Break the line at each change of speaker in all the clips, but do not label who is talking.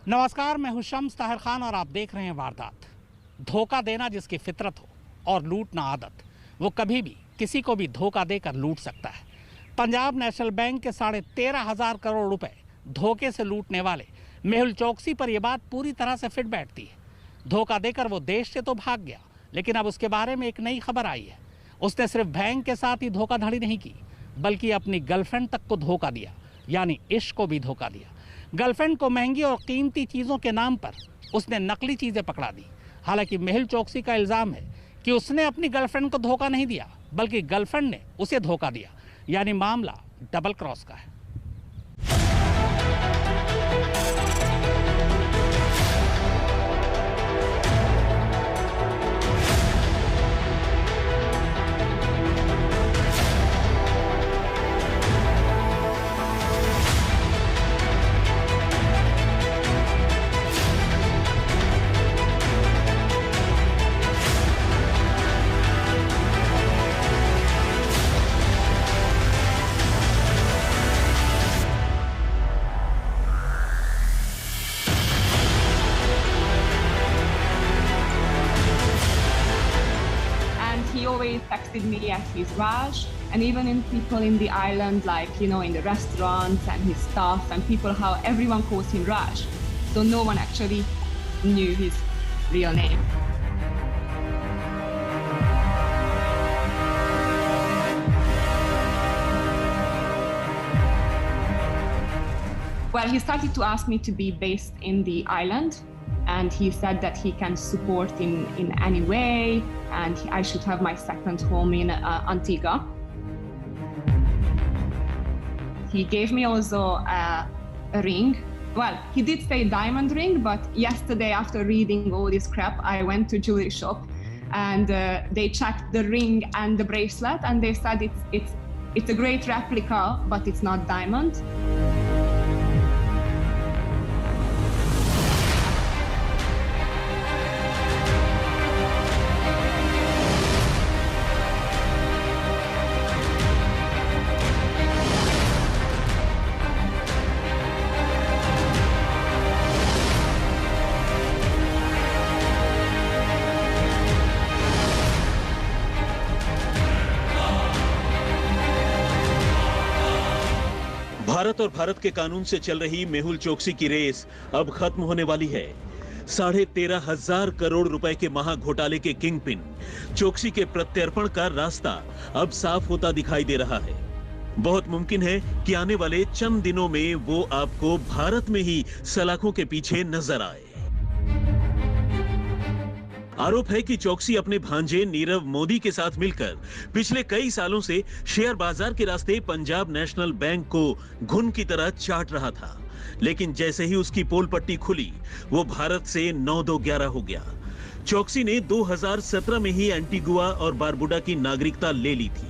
नमस्कार, मैं हूं शम्स ताहिर खान और आप देख रहे हैं वारदात। धोखा देना जिसकी फितरत हो और लूटना आदत, वो कभी भी किसी को भी धोखा देकर लूट सकता है। पंजाब नेशनल बैंक के 13,500 करोड़ रुपए धोखे से लूटने वाले मेहुल चोकसी पर यह बात पूरी तरह से फिट बैठती है। धोखा देकर वो देश से तो भाग गया, लेकिन अब उसके बारे में एक नई खबर आई है। उसने सिर्फ बैंक के साथ ही धोखाधड़ी नहीं की, बल्कि अपनी गर्लफ्रेंड तक को धोखा दिया, यानी इश्क को भी धोखा दिया। गर्लफ्रेंड को महंगी और कीमती चीज़ों के नाम पर उसने नकली चीज़ें पकड़ा दी। हालांकि मेहुल चोकसी का इल्ज़ाम है कि उसने अपनी गर्लफ्रेंड को धोखा नहीं दिया, बल्कि गर्लफ्रेंड ने उसे धोखा दिया, यानी मामला डबल क्रॉस का है।
He always texted me as his Raj, and even in people in the island, like, you know, in the restaurants and his staff and people, how everyone calls him Raj. So no one actually knew his real name. Well, he started to ask me to be based in the island. And he said that he can support in any way, and I should have my second home in Antigua. He gave me also a ring. Well, he did say diamond ring, but yesterday after reading all this crap, I went to jewelry shop, and they checked the ring and the bracelet, and they said it's a great replica, but it's not diamond.
Bharat और भारत के कानून से चल रही मेहुल चोकसी की race अब खत्म होने वाली है। 13,500 करोड़ रुपए के महा घोटाले के किंग पिन चोकसी के प्रत्यर्पण का रास्ता अब साफ होता दिखाई दे रहा है। बहुत मुमकिन है कि आने वाले चंद दिनों में वो आपको भारत में ही सलाखों के पीछे नजर आए। आरोप है कि चोकसी अपने भांजे नीरव मोदी के साथ मिलकर पिछले कई सालों से शेयर बाजार के रास्ते पंजाब नेशनल बैंक को घुन की तरह चाट रहा था, लेकिन जैसे ही उसकी पोल पट्टी खुली, वो भारत से 9-2-11 हो गया। चोकसी ने 2017 में ही एंटीगुआ और बारबुडा की नागरिकता ले ली थी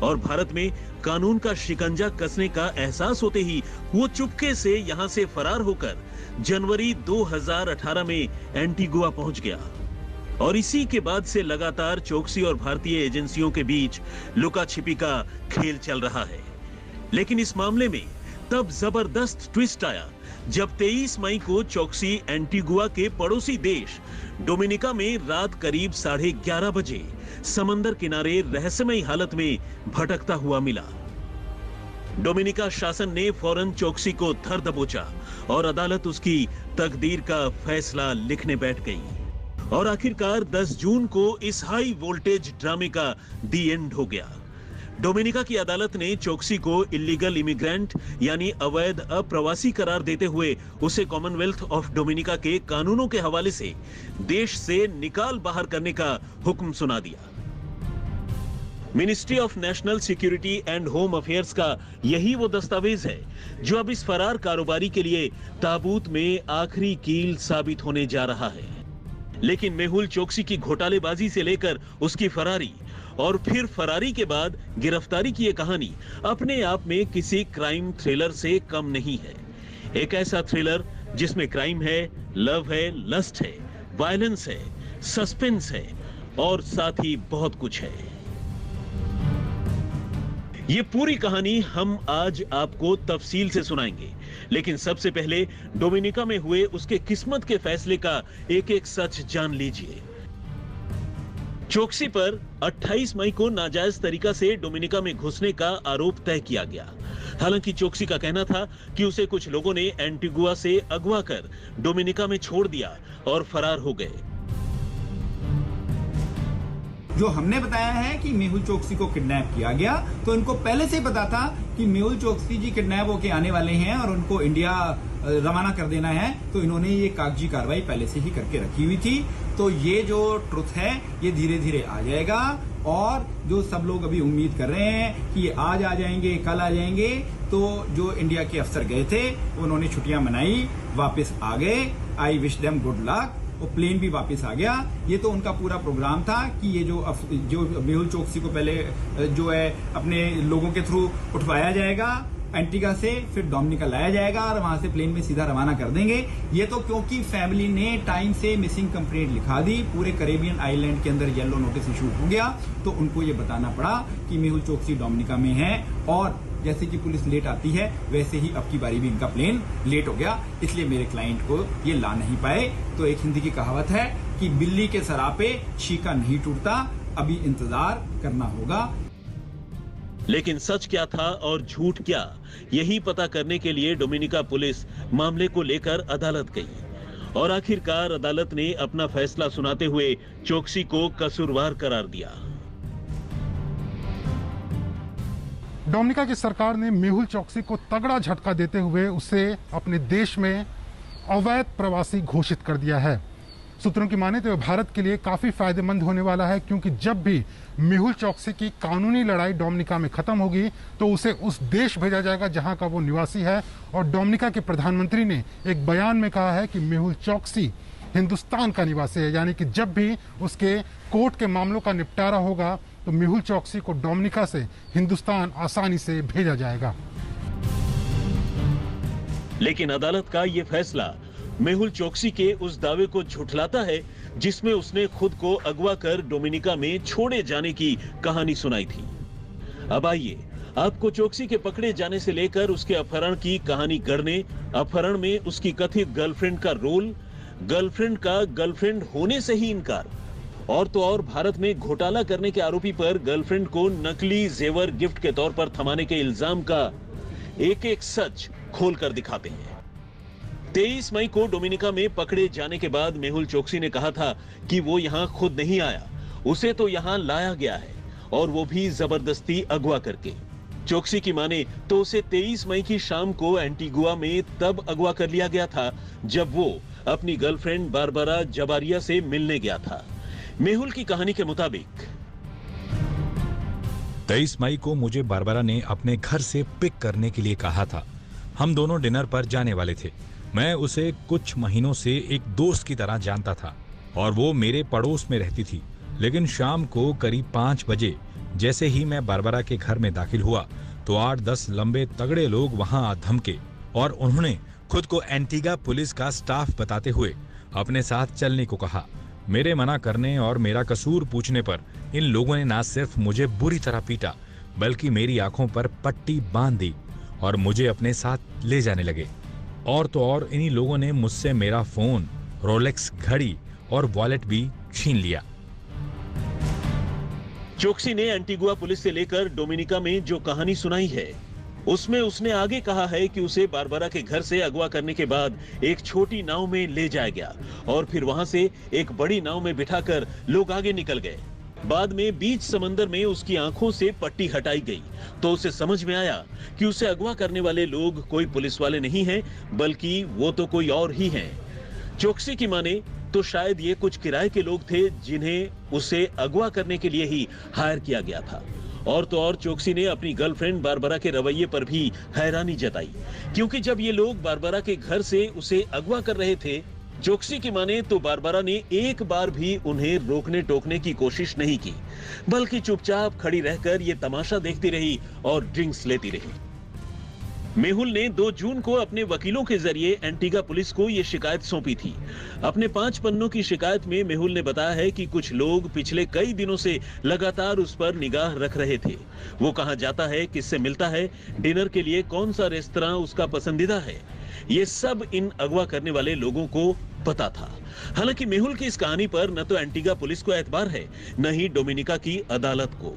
और भारत में कानून का शिकंजा कसने का एहसास होते ही वो चुपके से यहां से फरार होकर जनवरी 2018 में एंटीगुआ पहुंच गया। और इसी के बाद से लगातार चोकसी और भारतीय एजेंसियों के बीच लुका छिपी का खेल चल रहा है। लेकिन इस मामले में तब जबरदस्त ट्विस्ट आया जब 23 मई को चोकसी एंटीगुआ के पड़ोसी देश डोमिनिका में रात करीब 11:30 बजे समंदर किनारे रहस्यमयी हालत में भटकता हुआ मिला। डोमिनिका शासन ने फौरन चोकसी को धर दबोचा और अदालत उसकी तकदीर का फैसला लिखने बैठ गई। और आखिरकार 10 जून को इस हाई वोल्टेज ड्रामे का दी एंड हो गया। डोमिनिका की अदालत ने चोकसी को इलीगल इमिग्रेंट यानी अवैध अप्रवासी करार देते हुए उसे कॉमनवेल्थ ऑफ डोमिनिका के कानूनों के हवाले से देश से निकाल बाहर करने का हुक्म सुना दिया। Ministry of national security and home affairs का यही वो दस्तावेज है जो अब इस फरार कारोबारी के लिए ताबूत में आखिरी कील साबित होने जा रहा है। लेकिन मेहुल चोकसी की घोटालेबाजी से लेकर उसकी फरारी और फिर फरारी के बाद गिरफ्तारी की ये कहानी अपने आप में किसी क्राइम थ्रिलर से कम नहीं है। एक ऐसा थ्रिलर जिसमें क्राइम है, लव है, लस्ट है, वायलेंस है, सस्पेंस है और साथ ही बहुत कुछ है। ये पूरी कहानी हम आज आपको तफसील से सुनाएंगे, लेकिन सबसे पहले डोमिनिका में हुए उसके किस्मत के फैसले का एक एक सच जान लीजिए। चोकसी पर 28 मई को नाजायज तरीका से डोमिनिका में घुसने का आरोप तय किया गया। हालांकि चोकसी का कहना था कि उसे कुछ लोगों ने एंटीगुआ से अगवा कर डोमिनिका में छोड़ दिया और फरार हो गए।
जो हमने बताया है कि मेहुल चोकसी को किडनैप किया गया, तो इनको पहले से ही पता था कि मेहुल चोकसी जी किडनैप होके आने वाले हैं और उनको इंडिया रवाना कर देना है, तो इन्होंने ये कागजी कार्रवाई पहले से ही करके रखी हुई थी। तो ये जो ट्रुथ है ये धीरे धीरे आ जाएगा, और जो सब लोग अभी उम्मीद कर रहे हैं कि ये आज आ जाएंगे, कल आ जाएंगे, तो जो इंडिया के अफसर गए थे उन्होंने छुट्टियां मनाई, वापस आ गए। I wish them good luck. वो प्लेन भी वापस आ गया। ये तो उनका पूरा प्रोग्राम था कि ये जो मेहुल चोकसी को पहले जो है अपने लोगों के थ्रू उठवाया जाएगा एंटीगा से, फिर डोमिनिका लाया जाएगा और वहां से प्लेन में सीधा रवाना कर देंगे। ये तो क्योंकि फैमिली ने टाइम से मिसिंग कंप्लेंट लिखा दी, पूरे कैरेबियन आइलैंड के अंदर येलो नोटिस इशू हो गया, तो उनको ये बताना पड़ा कि मेहुल चोकसी डोमिनिका में है। और जैसे कि पुलिस लेट आती है वैसे ही अब की बारी भी इनका प्लेन लेट हो गया, इसलिए मेरे क्लाइंट को ये ला नहीं पाए। तो एक हिंदी की कहावत है कि बिल्ली के सरापे छीका नहीं टूटता, अभी इंतजार करना होगा।
लेकिन सच क्या था और झूठ क्या, यही पता करने के लिए डोमिनिका पुलिस मामले को लेकर अदालत गई और आखिरकार अदालत ने अपना फैसला सुनाते हुए चोकसी को कसूरवार करार दिया।
डोमिनिका की सरकार ने मेहुल चोकसी को तगड़ा झटका देते हुए उसे अपने देश में अवैध प्रवासी घोषित कर दिया है। सूत्रों की माने तो यह भारत के लिए काफी फायदेमंद होने वाला है, क्योंकि जब भी मेहुल चोकसी की कानूनी लड़ाई डोमिनिका में खत्म होगी तो उसे उस देश भेजा जाएगा जहां का वो निवासी है। और डोमिनिका के प्रधानमंत्री ने एक बयान में कहा है कि मेहुल चोकसी हिंदुस्तान का निवासी है, यानी कि जब भी उसके कोर्ट के मामलों का निपटारा होगा तो मेहुल चोकसी को डोमिनिका से हिंदुस्तान आसानी से भेजा जाएगा।
लेकिन अदालत का यह फैसला मेहुल चोकसी के उस दावे को झुठलाता है जिसमें उसने खुद को अगवा कर डोमिनिका में छोड़े जाने की कहानी सुनाई थी। अब आइए आपको चोकसी के पकड़े जाने से लेकर उसके अपहरण की कहानी गढ़ने, अपहरण में उसकी कथित गर्लफ्रेंड का रोल, गर्लफ्रेंड का गर्लफ्रेंड होने से ही इनकार, और तो और भारत में घोटाला करने के आरोपी पर गर्लफ्रेंड को नकली जेवर गिफ्ट के तौर पर थमाने के इल्जाम का एक एक सच खोल कर दिखाते हैं। 23 मई को डोमिनिका में पकड़े जाने के बाद मेहुल चोकसी ने कहा था कि वो यहां खुद नहीं आया, उसे तो यहां लाया गया है, और वो भी जबरदस्ती अगवा करके। चोकसी की माने तो उसे 23 मई की शाम को एंटीगुआ में तब अगवा कर लिया गया था जब वो अपनी गर्लफ्रेंड बारबरा जबारिया से मिलने गया था। मेहुल की कहानी के मुताबिक
23 मई को मुझे बारबरा ने अपने घर से पिक करने के लिए कहा था। हम दोनों डिनर पर जाने वाले थे। मैं उसे कुछ महीनों से एक दोस्त की तरह जानता था और वो मेरे पड़ोस में रहती थी। लेकिन शाम को करीब 5 बजे जैसे ही मैं बारबरा के घर में दाखिल हुआ तो 8-10 लंबे तगड़े लोग वहां आ धमके और उन्होंने खुद को एंटीगा पुलिस का स्टाफ बताते हुए अपने साथ चलने को कहा। मेरे मना करने और मेरा कसूर पूछने पर इन लोगों ने न सिर्फ मुझे बुरी तरह पीटा बल्कि मेरी आंखों पर पट्टी बांध दी और मुझे अपने साथ ले जाने लगे। और तो और इन्हीं लोगों ने मुझसे मेरा फोन, रोलेक्स घड़ी और वॉलेट भी छीन लिया।
चोकसी ने एंटीगुआ पुलिस से लेकर डोमिनिका में जो कहानी सुनाई है उसमें उसने आगे कहा है कि उसे बारबरा के घर से अगवा करने के बाद एक छोटी नाव में ले जाया गया और फिर वहां से एक बड़ी नाव में बिठाकर लोग आगे निकल गए। बाद में बीच समंदर में उसकी आंखों से पट्टी हटाई गई तो उसे समझ में आया कि उसे अगवा करने वाले लोग कोई पुलिस वाले नहीं हैं बल्कि वो तो कोई और ही हैं। चोकसी की माने तो शायद ये कुछ किराए के लोग थे जिन्हें उसे अगवा करने के लिए ही हायर किया गया था। और तो और चोकसी ने अपनी गर्लफ्रेंड बारबरा के रवैये पर भी हैरानी जताई, क्योंकि जब ये लोग बारबरा के घर से उसे अगवा कर रहे थे, चोकसी की माने तो बारबरा ने एक बार भी उन्हें रोकने टोकने की कोशिश नहीं की, बल्कि चुपचाप खड़ी रहकर ये तमाशा देखती रही और ड्रिंक्स लेती रही। मेहुल ने 2 जून को अपने वकीलों के जरिए एंटीगा पुलिस को ये शिकायत सौंपी थी। अपने 5 पन्नों की शिकायत में मेहुल ने बताया है कि कुछ लोग पिछले कई दिनों से लगातार उस पर निगाह रख रहे थे। वो कहां जाता है, किससे मिलता है, डिनर के लिए कौन सा रेस्तरां उसका पसंदीदा है, ये सब इन अगवा करने वाले लोगों को पता था। हालांकि मेहुल की इस कहानी पर न तो एंटीगा पुलिस को एतबार है, न ही डोमिनिका की अदालत को।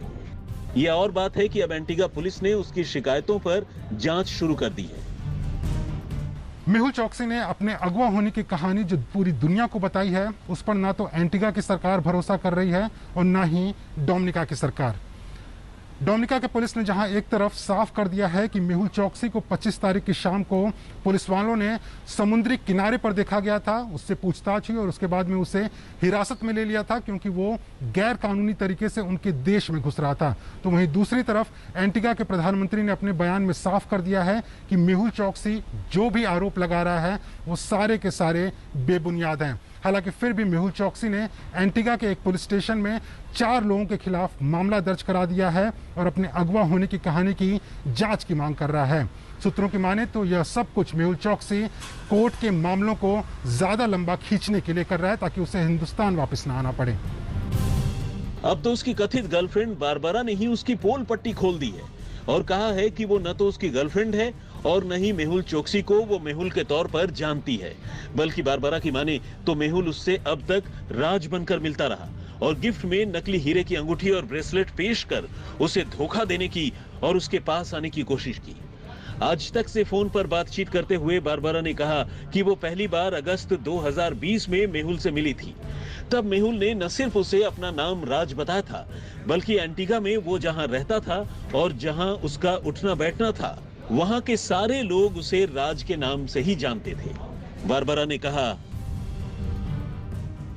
यह और बात है कि अब एंटीगा पुलिस ने उसकी शिकायतों पर जांच शुरू कर दी है।
मेहुल चोकसी ने अपने अगवा होने की कहानी जो पूरी दुनिया को बताई है, उस पर ना तो एंटीगा की सरकार भरोसा कर रही है और ना ही डोमिनिका की सरकार। डोमिनिका के पुलिस ने जहां एक तरफ साफ कर दिया है कि मेहुल चोकसी को 25 तारीख की शाम को पुलिस वालों ने समुद्री किनारे पर देखा गया था, उससे पूछताछ हुई और उसके बाद में उसे हिरासत में ले लिया था क्योंकि वो गैर कानूनी तरीके से उनके देश में घुस रहा था। तो वहीं दूसरी तरफ एंटीगा के प्रधानमंत्री ने अपने बयान में साफ कर दिया है कि मेहुल चोकसी जो भी आरोप लगा रहा है वो सारे के सारे बेबुनियाद हैं। हालांकि फिर भी मेहुल चोकसी ने एंटीगा के एक पुलिस स्टेशन में 4 लोगों के खिलाफ मामला दर्ज करा दिया है और अपने अगवा होने की कहानी की जांच की मांग कर रहा है। सूत्रों की माने तो यह सब कुछ मेहुल चोकसी कोर्ट के मामलों को ज्यादा लंबा खींचने के लिए कर रहा है ताकि उसे हिंदुस्तान वापस न आना पड़े।
अब तो उसकी कथित गर्लफ्रेंड बारबरा ने ही उसकी पोल पट्टी खोल दी है और कहा है कि वो न तो उसकी गर्लफ्रेंड है और न ही मेहुल चोकसी को वो मेहुल के तौर पर जानती है, बल्कि बारबरा की माने तो मेहुल उससे अब तक राज बनकर मिलता रहा और गिफ्ट में नकली हीरे की अंगूठी और ब्रेसलेट पेश कर उसे धोखा देने की और उसके पास आने की कोशिश की। आज तक से फोन पर बातचीत करते हुए बारबरा ने कहा कि वो पहली बार अगस्त 2020 में मेहुल से मिली थी। तब मेहुल ने न सिर्फ उसे अपना नाम राज बताया था, बल्कि एंटीगा में वो जहां रहता था और जहां उसका उठना बैठना था, वहां के सारे लोग उसे राज के नाम से ही जानते थे। बारबरा ने कहा,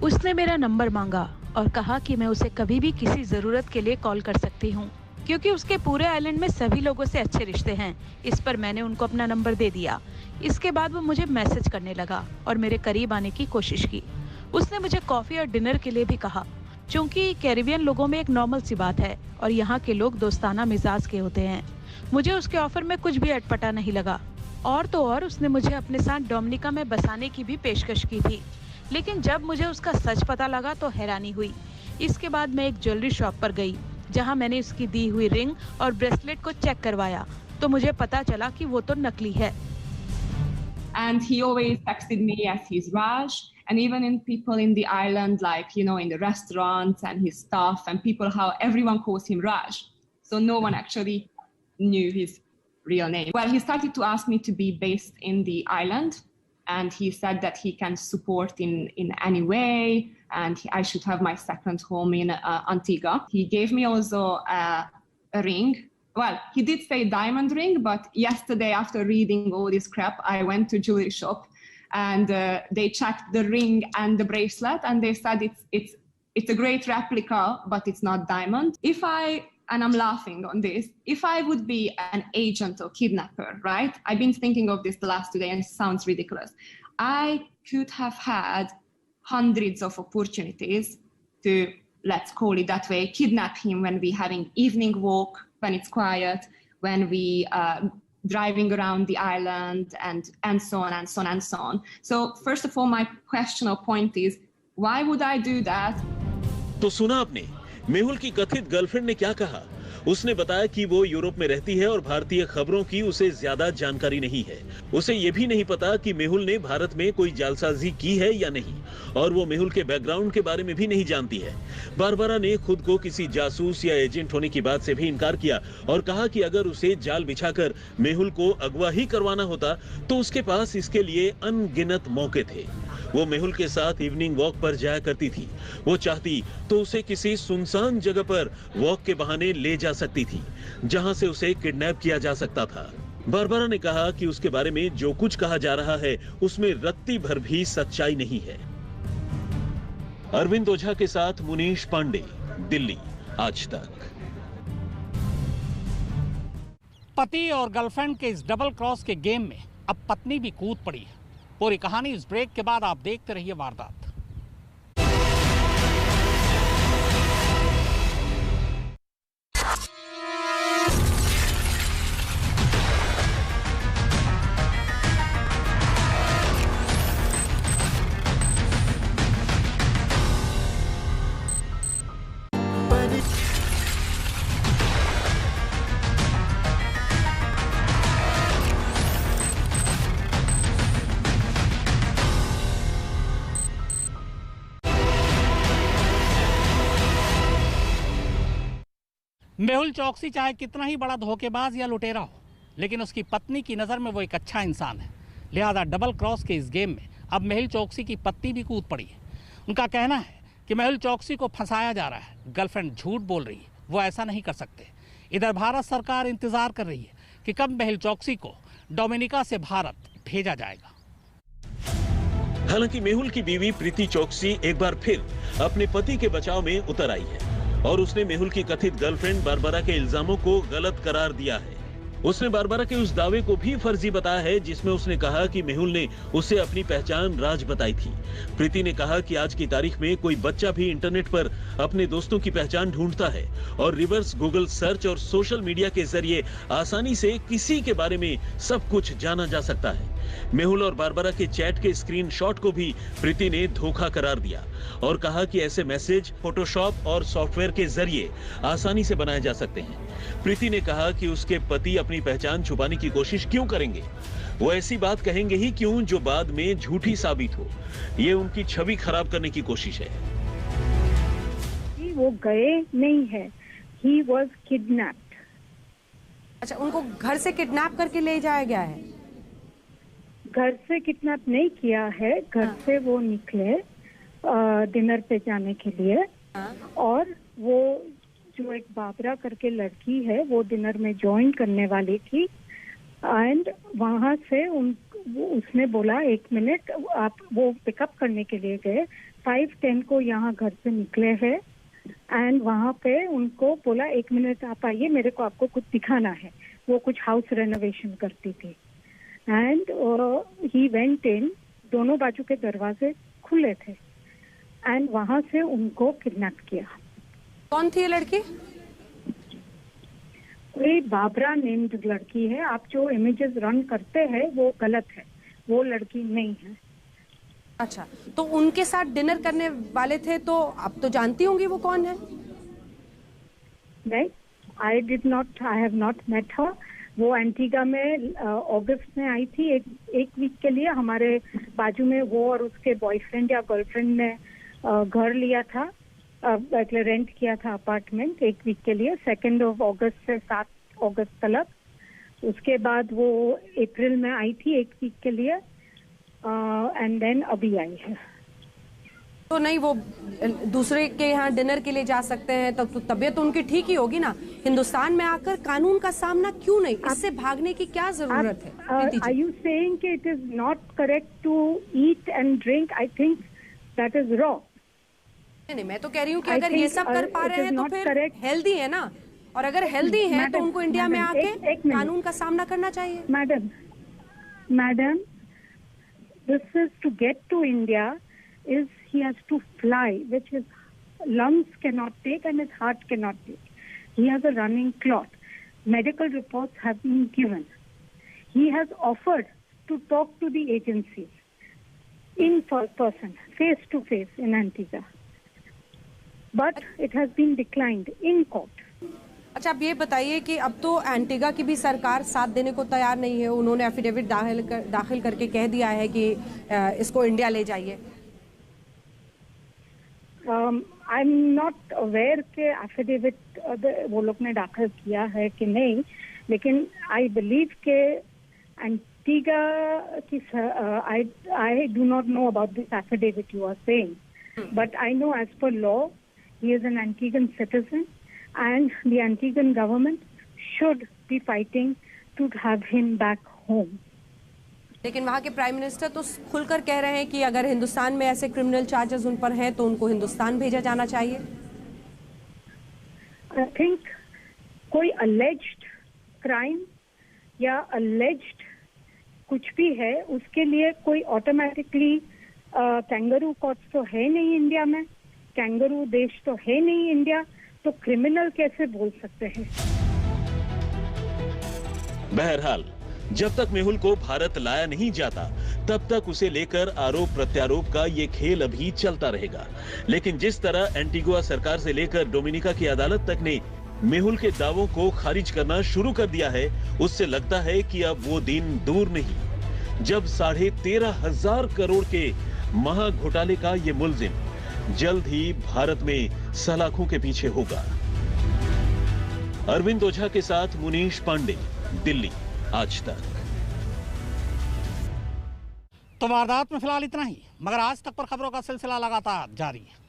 उसने मेरा नंबर मांगा और कहा कि मैं उसे कभी भी किसी जरूरत के लिए कॉल कर सकती हूँ क्योंकि उसके पूरे आइलैंड में सभी लोगों से अच्छे रिश्ते हैं। इस पर मैंने उनको अपना नंबर दे दिया। इसके बाद वो मुझे मैसेज करने लगा और मेरे करीब आने की कोशिश की। उसने मुझे कॉफी और डिनर के लिए भी कहा। चूंकि कैरिबियन लोगों में एक नॉर्मल सी बात है और यहाँ के लोग दोस्ताना मिजाज के होते हैं, मुझे उसके ऑफर में कुछ भी अटपटा नहीं लगा। और तो और उसने मुझे अपने साथ डोमिनिका में बसाने की भी पेशकश की थी, लेकिन जब मुझे उसका सच पता लगा तो हैरानी हुई। इसके बाद मैं एक ज्वेलरी शॉप पर गई जहां मैंने उसकी दी हुई रिंग और ब्रेसलेट को चेक करवाया तो मुझे पता चला कि वो तो नकली है।
And he always texted me as he's Raj, and even in people in the island, like, you know, in the restaurants and his staff and people, how everyone calls him Raj. So no one actually knew his real name. Well, he started to ask me to be based in the island, and he said that he can support in any way, and I should have my second home in Antigua. He gave me also a ring. Well, he did say diamond ring, but yesterday after reading all this crap, I went to jewelry shop and they checked the ring and the bracelet and they said it's a great replica, but it's not diamond. And I'm laughing on this, if I would be an agent or kidnapper, right? I've been thinking of this the last 2 days and it sounds ridiculous. I could have had hundreds of opportunities to, let's call it that way, kidnap him when we're having evening walk, when it's quiet, when we driving around the island and so on and so on and so on. So first of all, my question or point is, why would I do that?
तो सुना आपने मेहुल की कथित girlfriend ने क्या कहा। उसने बताया कि वो यूरोप में रहती है और भारतीय खबरों की उसे ज्यादा जानकारी नहीं है। उसे ये भी नहीं पता कि मेहुल ने भारत में कोई जालसाजी की है या नहीं, और वो मेहुल के बैकग्राउंड के बारे में भी नहीं जानती है। बारबरा ने खुद को किसी जासूस या एजेंट होने की बात से भी इनकार किया और कहा कि अगर उसे जाल बिछाकर मेहुल को अगवा ही करवाना होता तो उसके पास इसके लिए अनगिनत मौके थे। वो मेहुल के साथ इवनिंग वॉक पर जाया करती थी। वो चाहती तो उसे किसी सुनसान जगह पर वॉक के बहाने ले जा सकती थी जहां से उसे किडनैप किया जा सकता था। बारबरा ने कहा कि उसके बारे में जो कुछ कहा जा रहा है उसमें रत्ती भर भी सच्चाई नहीं है। अरविंद ओझा के साथ मुनीश पांडे, दिल्ली, आज तक।
पति और गर्लफ्रेंड के इस डबल क्रॉस के गेम में अब पत्नी भी कूद पड़ी है। पूरी कहानी इस ब्रेक के बाद आप देखते रहिए वारदात। मेहुल चौकसी चाहे कितना ही बड़ा धोखेबाज या लुटेरा हो, लेकिन उसकी पत्नी की नज़र में वो एक अच्छा इंसान है। लिहाजा डबल क्रॉस के इस गेम में अब मेहुल चौकसी की पत्नी भी कूद पड़ी है। उनका कहना है कि मेहुल चौकसी को फंसाया जा रहा है, गर्लफ्रेंड झूठ बोल रही है, वो ऐसा नहीं कर सकते। इधर भारत सरकार इंतजार कर रही है कि कब मेहुल चौकसी को डोमिनिका से भारत भेजा जाएगा।
हालांकि मेहुल की बीवी प्रीति चौकसी एक बार फिर अपने पति के बचाव में उतर आई है और उसने मेहुल की कथित गर्लफ्रेंड बारबरा के इल्जामों को गलत करार दिया है। उसने बारबरा के उस दावे को भी फर्जी बताया है जिसमें उसने कहा कि मेहुल ने उसे अपनी पहचान राज बताई थी। प्रीति ने कहा कि आज की तारीख में कोई बच्चा भी इंटरनेट पर अपने दोस्तों की पहचान ढूंढता है और रिवर्स गूगल सर्च और सोशल मीडिया के जरिए आसानी से किसी के बारे में सब कुछ जाना जा सकता है। मेहुल और बारबरा के चैट के स्क्रीनशॉट को भी प्रीति ने धोखा करार दिया और कहा कि ऐसे मैसेज फोटोशॉप और सॉफ्टवेयर के जरिए आसानी से बनाए जा सकते हैं। प्रीति ने कहा कि उसके पति अपनी पहचान छुपाने की कोशिश क्यों करेंगे, वो ऐसी बात कहेंगे ही क्यों जो बाद में झूठी साबित हो। ये उनकी छवि खराब करने की कोशिश है।
वो गए नहीं है, ही वॉज किडनैप्ड।
अच्छा, उनको घर से किडनैप करके ले जाया गया है?
घर से किडनैप नहीं किया है, घर से वो निकले डिनर पे जाने के लिए और वो जो एक बाबरा करके लड़की है वो डिनर में ज्वाइन करने वाली थी एंड वहां से उसने बोला 1 मिनट, आप वो पिकअप करने के लिए गए। 5:10 को यहाँ घर से निकले हैं एंड वहां पे उनको बोला 1 मिनट आप आइए, मेरे को आपको कुछ दिखाना है। वो कुछ हाउस रेनोवेशन करती थी एंड ही वेंट इन, दोनों बाजू के दरवाजे खुले थे एंड वहां से उनको किडनैप किया।
कौन थी ये लड़की?
कोई बाबरा नेम्ड लड़की है। आप जो इमेजेस रन करते हैं वो गलत है, वो लड़की नहीं है।
अच्छा, तो उनके साथ डिनर करने वाले थे, तो आप तो जानती होंगी वो कौन है?
नहीं, I have not met her. वो एंटीगा में अगस्त में आई थी एक वीक के लिए। हमारे बाजू में वो और उसके बॉयफ्रेंड या गर्लफ्रेंड ने घर लिया था, रेंट किया था अपार्टमेंट 1 वीक के लिए, 2 अगस्त से 7 अगस्त तक। उसके बाद वो अप्रैल में आई थी 1 वीक के लिए एंड देन अभी आई है।
तो नहीं, वो दूसरे के यहाँ डिनर के लिए जा सकते हैं, तब तो तबीयत तो उनकी ठीक ही होगी ना। हिंदुस्तान में आकर कानून का सामना क्यों नहीं? इससे भागने की क्या जरूरत है?
आर यू सेइंग कि it is not correct to eat and drink? I think that is wrong.
नहीं, मैं तो कह रही हूँ कि अगर ये सब कर पा रहे हैं तो फिर हेल्दी है ना, और अगर हेल्दी है तो उनको इंडिया में आके कानून का सामना करना चाहिए।
Madam, this is to get to India is he has to fly, which his lungs cannot take and his heart cannot take. He has a running clot. Medical reports have been given. He has offered to talk to the agencies in person, face to face in Antigua. But it has been declined in court.
अच्छा, अब ये बताइए कि अब तो Antigua की भी सरकार साथ देने को तैयार नहीं है। उन्होंने एफिडेविट दाखिल करके कह दिया है कि इसको इंडिया ले जाइए।
आई एम नॉट अवेयर के एफिडेविट वो लोग ने दाखिल किया है कि नहीं, लेकिन आई बिलीव के एंटीगा की I do not know about this affidavit you are saying, but I know as per law he is an Antiguan citizen and the Antiguan government should be fighting to have him back home.
लेकिन वहाँ के prime minister तो खुलकर कह रहे हैं कि अगर हिंदुस्तान में ऐसे क्रिमिनल चार्जेस उन पर हैं तो उनको हिंदुस्तान भेजा जाना चाहिए।
I think कोई alleged crime या alleged कुछ भी है, उसके लिए कोई ऑटोमेटिकली कैंगरू कोर्ट्स तो है नहीं इंडिया में, कैंगरू देश तो है नहीं इंडिया, तो क्रिमिनल कैसे बोल सकते हैं?
बहरहाल, जब तक मेहुल को भारत लाया नहीं जाता तब तक उसे लेकर आरोप प्रत्यारोप का ये खेल अभी चलता रहेगा। लेकिन जिस तरह एंटीगुआ सरकार से लेकर डोमिनिका की अदालत तक ने मेहुल के दावों को खारिज करना शुरू कर दिया है, उससे लगता है कि अब वो दिन दूर नहीं जब 13,500 करोड़ के महाघोटाले का ये मुलजिम जल्द ही भारत में सलाखों के पीछे होगा। अरविंद ओझा के साथ मुनीश पांडे, दिल्ली, आज तक।
तो वारदात में फिलहाल इतना ही, मगर आज तक पर खबरों का सिलसिला लगातार जारी है।